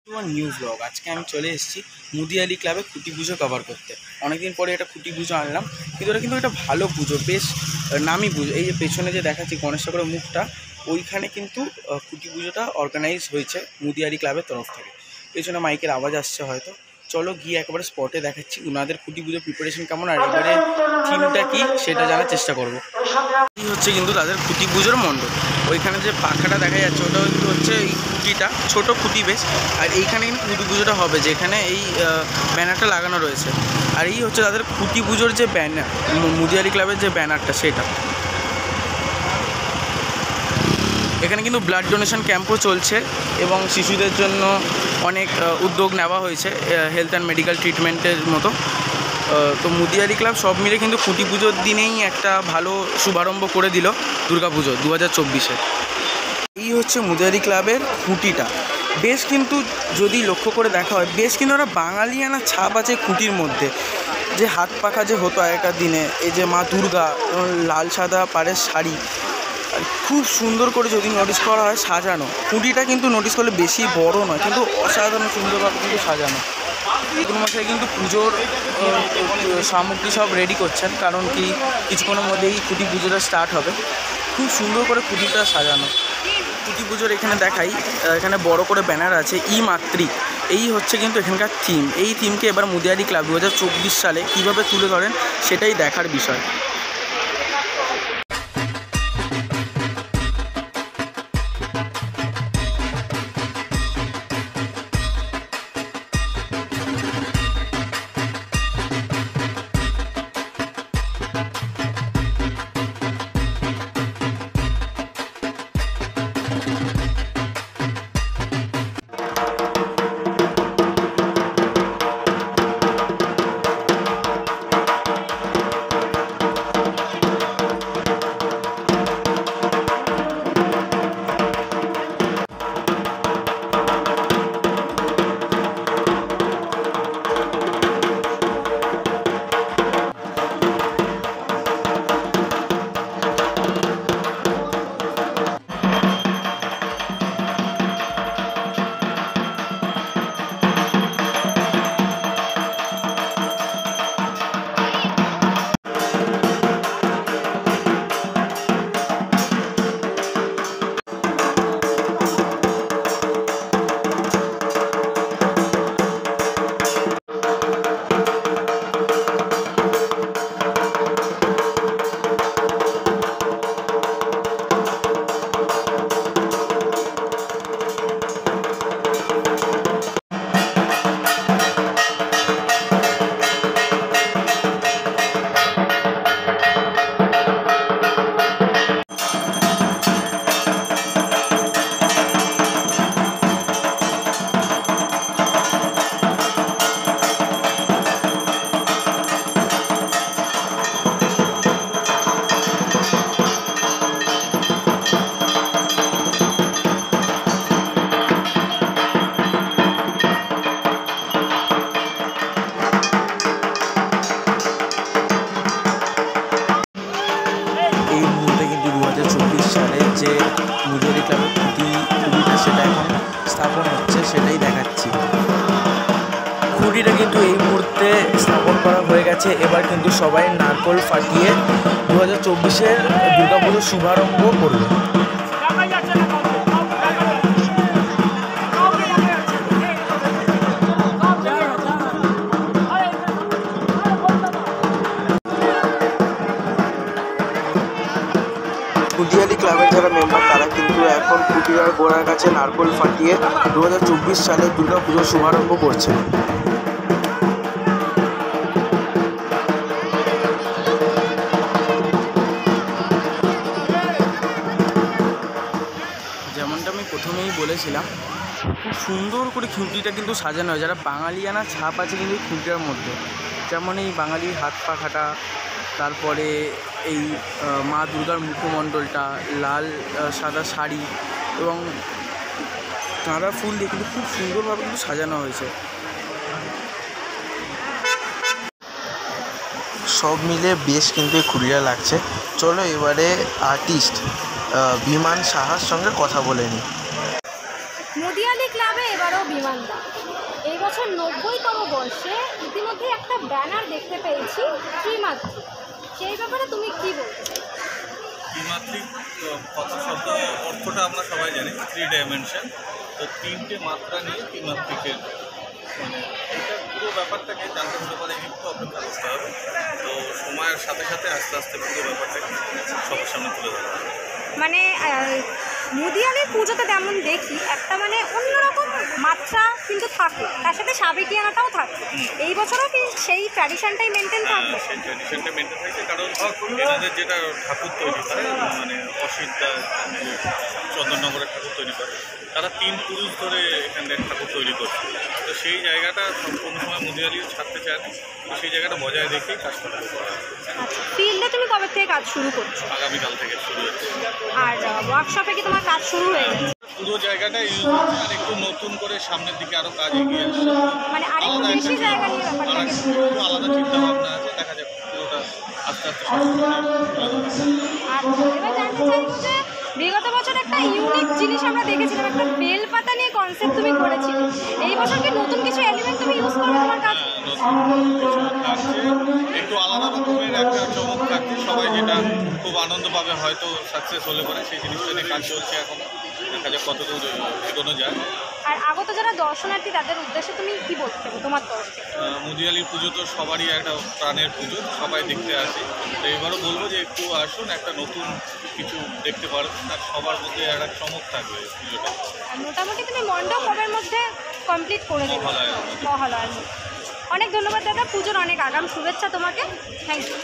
New blog. আজকে আমি চলে এসেছি মুদিয়ালি ক্লাবে খুঁটি পুজো কভার করতে। অনেকদিন পরে একটা খুঁটি পুজো আনলাম, কিন্তু এটা কিন্তু একটা ভালো পুজো, বেশ নামি পুজো। এই যে পেছনে যে দেখাচ্ছি গণেশ ঠাকুরের মুখটা, ওইখানে কিন্তু খুঁটি পুজোটা অর্গানাইজ হয়েছে মুদিয়ালি ক্লাবের তরফ থেকে। পেছনে মাইকের আওয়াজ আসছে হয়তো। চলো গিয়ে একেবারে স্পটে দেখাচ্ছি ওনাদের খুঁটি পুজোর প্রিপারেশন কেমন, আর এবারে থিমটা কী সেটা জানার চেষ্টা করবো। এই হচ্ছে কিন্তু তাদের খুঁটি পুজোর মণ্ডপ। ওইখানে যে পাখাটা দেখা যাচ্ছে ওটাও কিন্তু হচ্ছে এই খুঁটিটা, ছোটো খুঁটি বেশ। আর এইখানে কিন্তু খুঁটি পুজোটা হবে, যেখানে এই ব্যানারটা লাগানো রয়েছে। আর এই হচ্ছে তাদের খুঁটি পুজোর যে ব্যানার, মুদিয়ালি ক্লাবের যে ব্যানারটা সেটা। এখানে কিন্তু ব্লাড ডোনেশন ক্যাম্পও চলছে এবং শিশুদের জন্য অনেক উদ্যোগ নেওয়া হয়েছে হেলথ অ্যান্ড মেডিকেল ট্রিটমেন্টের মতো। তো মুদিয়ালি ক্লাব সব মিলে কিন্তু খুঁটি পুজোর দিনেই একটা ভালো শুভারম্ভ করে দিল দুর্গাপুজো 2024-এ। এই হচ্ছে মুদিয়ালি ক্লাবের খুঁটিটা। বেশ কিন্তু যদি লক্ষ্য করে দেখা হয়, বেশ কিন্তু একটা বাঙালিয়ানা ছাপ আছে খুঁটির মধ্যে। যে হাত পাখা যে হতো আগেকার দিনে, এই যে মা দুর্গা লাল সাদা পাড়ের শাড়ি, খুব সুন্দর করে যদি নোটিস করা হয় সাজানো। খুঁটিটা কিন্তু নোটিস করলে বেশি বড় নয়, কিন্তু অসাধারণ সুন্দরভাবে কিন্তু সাজানো। ঠাকুরমশাই কিন্তু পুজোর সামগ্রী সব রেডি করছেন, কারণ কি কিছুক্ষণের মধ্যেই খুঁটি পুজোটা স্টার্ট হবে। খুব সুন্দর করে খুঁটিটা সাজানো। খুঁটি পুজোর এখানে দেখাই, এখানে বড় করে ব্যানার আছে ই মাতৃ। এই হচ্ছে কিন্তু এখানকার থিম। এই থিমকে এবার মুদিয়ালি ক্লাব 2024 সালে কীভাবে তুলে ধরেন সেটাই দেখার বিষয়। যে মুদিয়ালি ক্লাবের খুঁটিটা সেটা এখন স্থাপন হচ্ছে, সেটাই দেখাচ্ছি। খুঁটিটা কিন্তু এই মুহূর্তে স্থাপন করা হয়ে গেছে। এবার কিন্তু সবাই নারকোল ফাটিয়ে 2024-এর দুর্গাপুজোর শুভারম্ভ করবে। মুদিয়ালি ক্লাবের যারা মেম্বার তারা কিন্তু এখন খুঁটির গোড়ার কাছে নারকোল ফাটিয়ে 2024 সালে দুর্গা পুজোর শুভারম্ভ করছে। যেমনটা আমি প্রথমেই বলেছিলাম, খুব সুন্দর করে খুঁটিটা কিন্তু সাজানো হয়। যারা বাঙালিয়ানা ছাপ আছে কিন্তু এই খুঁটিটার মধ্যে, যেমন এই বাঙালির হাত পাখাটা, তারপরে এই মা দুর্গার মুখমণ্ডলটা, লাল সাদা শাড়ি এবং গাঁদা ফুল দিয়ে কিন্তু খুব সুন্দরভাবে কিন্তু সাজানো হয়েছে। সব মিলে বেশ কিন্তু খুঁটিটা লাগছে। চলো এবারে আর্টিস্ট বিমান সাহার সঙ্গে কথা বলে নিই। মুদিয়ালি ক্লাবে এবারও বিমানদা, এই বছর 90তম বর্ষে ইতিমধ্যে একটা ব্যানার দেখতে পেয়েছি ত্রিমাত্রিক, সেই ব্যাপারে তুমি কি বলতে চাই? ত্রিমাত্রিক কথা শব্দ অর্থটা আমরা সবাই জানি, 3 ডাইমেনশন। তো 3টে মাত্রা নিয়ে ত্রিমাত্রিকের মানে এটা পুরো ব্যাপারটাকে জানতে হতে পারে একটু অপেক্ষা করতে হবে। তো সময়ের সাথে সাথে আস্তে আস্তে পুরো ব্যাপারটাকে সবার সামনে তুলে ধরা হবে। মানে মুদিয়ালির পুজোতে যেমন দেখি একটা মানে অন্যরকম মাত্রা কিন্তু থাকে, তার সাথে সাবেকিয়ানাটাও থাকে। এই বছরও কি সেই ট্র্যাডিশনটাই মেনটেন থাকবে? সেই ট্র্যাডিশনটা মেনটেন থাকছে, কারণ এনাদের যেটা ঠাকুর তৈরি করে মানে অসিদ্ধা চন্দননগরের ঠাকুর তৈরি করে, তারা 3 পুরুষ ধরে এখানকার ঠাকুর তৈরি করছে। তো সেই জায়গাটা কোনো সময় মুদিয়ালিও ছাড়তে চায় না, তো সেই জায়গাটা বজায় রেখেই কাজটা শুরু করা হয়। আচ্ছা, ফিল্ডে তুমি কবে থেকে কাজ শুরু করছো? আগামীকাল থেকে শুরু হচ্ছে। আর ওয়ার্কশপে কি তোমার কাজ শুরু হয়ে গেছে? পুরো জায়গাটা ইউজ হচ্ছে, আর একটু নতুন করে সামনের দিকে আরও কাজ এগিয়ে আসছে। মানে আরেকটু বেশি জায়গা নিয়ে ব্যাপারটা একটু আলাদা চিন্তা ভাবনা আছে, দেখা যাক পুরোটা আস্তে আস্তে সব তুলে ধরা হবে। আচ্ছা, এবার জানতে চাইবো যে বিগত বছর একটা ইউনিক জিনিস আমরা দেখেছিলাম, একটা বেলপাতা নিয়ে কনসেপ্ট তুমি করেছিলে। এই বছর কি নতুন কিছু এলিমেন্ট তুমি ইউজ করবে তোমার কাজ? নতুন কিছু থাকছে, একটু আলাদা রকমের একটা চমক থাকছে। সবাই যেটা খুব আনন্দ পাবে হয়তো সাকসেস হলে পরে, সেই জিনিসটা নিয়ে কাজ চলছে এখন। দেখা যাক কতদূর এগোনো যায়। আর আগত যারা দর্শনার্থী তাদের উদ্দেশ্যে তুমি কি বলতে চাও তোমার তরফ থেকে? মুদিয়ালির পুজো তো সবারই একটা প্রাণের পুজো, সবাই দেখতে আসে। তো এবারও বলবো যে একটু আসুন, একটা নতুন কিছু দেখতে পারবেন, আর সবার মধ্যে একটা চমক থাকবে পুজোটা। আর মোটামুটি তুমি মণ্ডপ কবের মধ্যে কমপ্লিট করে দেবে? মহালয়ার মধ্যে। অনেক ধন্যবাদ দাদা, পুজোর অনেক আগাম শুভেচ্ছা তোমাকে। Thank you.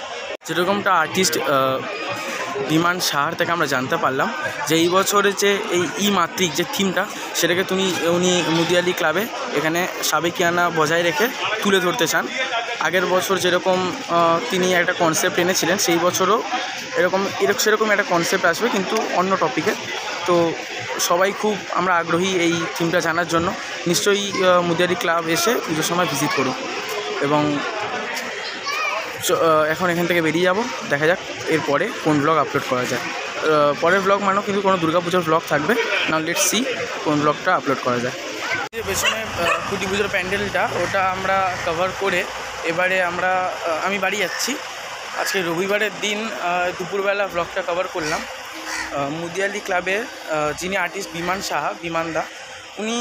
যেরকমটা আর্টিস্ট বিমান সাহার থেকে আমরা জানতে পারলাম যে এই বছরের যে এই মাত্রিক যে থিমটা, সেটাকে উনি মুদিয়ালি ক্লাবে এখানে সাবেকিয়ানা বজায় রেখে তুলে ধরতে চান। আগের বছর যেরকম তিনি একটা কনসেপ্ট এনেছিলেন, সেই বছরও সেরকম একটা কনসেপ্ট আসবে, কিন্তু অন্য টপিকে। তো সবাই খুব আমরা আগ্রহী এই থিমটা জানার জন্য। নিশ্চয়ই মুদিয়ালি ক্লাব এসে পুজোর সময় ভিজিট করুন। এবং এখন এখান থেকে বেরিয়ে যাব, দেখা যাক এরপরে কোন ব্লগ আপলোড করা যায়। পরের ব্লগ মানেও কিন্তু কোনো দুর্গাপুজোর ব্লগ থাকবে না, লেটস সি কোন ব্লগটা আপলোড করা যায়। যে পেছনে খুঁটি পুজোর প্যান্ডেলটা, ওটা আমরা কভার করে এবারে আমি বাড়ি যাচ্ছি। আজকে রবিবারের দিন দুপুরবেলা ব্লগটা কভার করলাম। মুদিয়ালি ক্লাবের যিনি আর্টিস্ট বিমানদা, উনি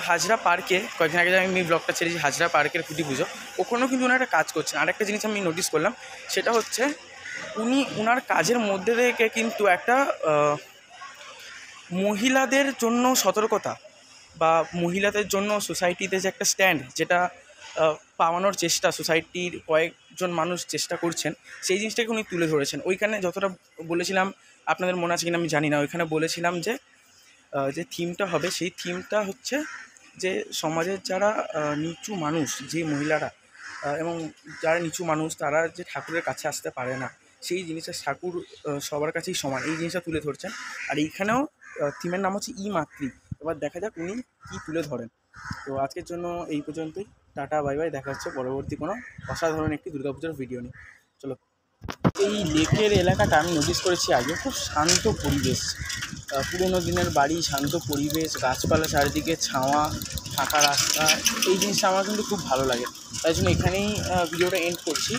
হাজরা পার্কে কয়েকদিন আগে আমি ব্লগটা ছেড়েছি, হাজরা পার্কের খুঁটি পুজো, ওখানেও কিন্তু উনি একটা কাজ করছেন। আরেকটা জিনিস আমি নোটিস করলাম, সেটা হচ্ছে উনার কাজের মধ্যে থেকে কিন্তু একটা মহিলাদের জন্য সতর্কতা বা মহিলাদের জন্য সোসাইটিতে যে একটা স্ট্যান্ড, যেটা পাওয়ানোর চেষ্টা সোসাইটির কয়েকজন মানুষ চেষ্টা করছেন, সেই জিনিসটাকে উনি তুলে ধরেছেন। ওইখানে যতটা বলেছিলাম, আপনাদের মনে আছে কিনা আমি জানি না, ওইখানে বলেছিলাম যে থিমটা হবে, সেই থিমটা হচ্ছে যে সমাজের যারা নিচু মানুষ, যে মহিলারা এবং যারা নিচু মানুষ, তারা যে ঠাকুরের কাছে আসতে পারে না, সেই জিনিসটা ঠাকুর সবার কাছেই সমান, এই জিনিসটা তুলে ধরছেন। আর এইখানেও থিমের নাম হচ্ছে মাতৃ। এবার দেখা যাক উনি কী তুলে ধরেন। তো আজকের জন্য এই পর্যন্তই। টাটা, বাই বাই, দেখা হচ্ছে পরবর্তী কোনো অসাধারণ একটি দুর্গাপুজোর ভিডিও নিয়ে। চলো। এই লেকের এলাকাটা আমি নোটিস করেছি আগে, খুব শান্ত পরিবেশ, পুরোনো দিনের বাড়ি, শান্ত পরিবেশ, গাছপালা চারিদিকে, ছাওয়া, ফাঁকা রাস্তা, এই জিনিসটা আমার কিন্তু খুব ভালো লাগে। তাই জন্য এখানেই ভিডিওটা এন্ড করছি।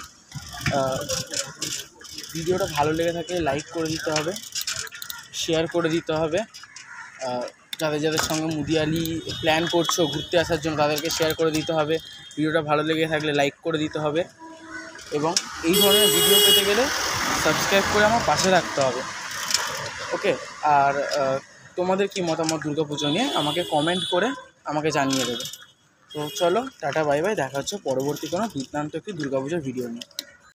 ভিডিওটা ভালো লেগে থাকলে লাইক করে দিতে হবে, শেয়ার করে দিতে হবে। যাদের সঙ্গে মুদিয়ালি প্ল্যান করছো ঘুরতে আসার জন্য, তাদেরকে শেয়ার করে দিতে হবে। ভিডিওটা ভালো লেগে থাকলে লাইক করে দিতে হবে, এবং এই ধরনের ভিডিও পেতে গেলে সাবস্ক্রাইব করে আমার পাশে রাখতে হবে। ওকে, আর তোমাদের কি মতামত দুর্গাপুজো নিয়ে আমাকে কমেন্ট করে আমাকে জানিয়ে দেবে। তো চলো, টাটা, বাই বাই, দেখা হচ্ছে পরবর্তী কোনো দুর্দান্ত একটি দুর্গাপুজোর ভিডিও নিয়ে।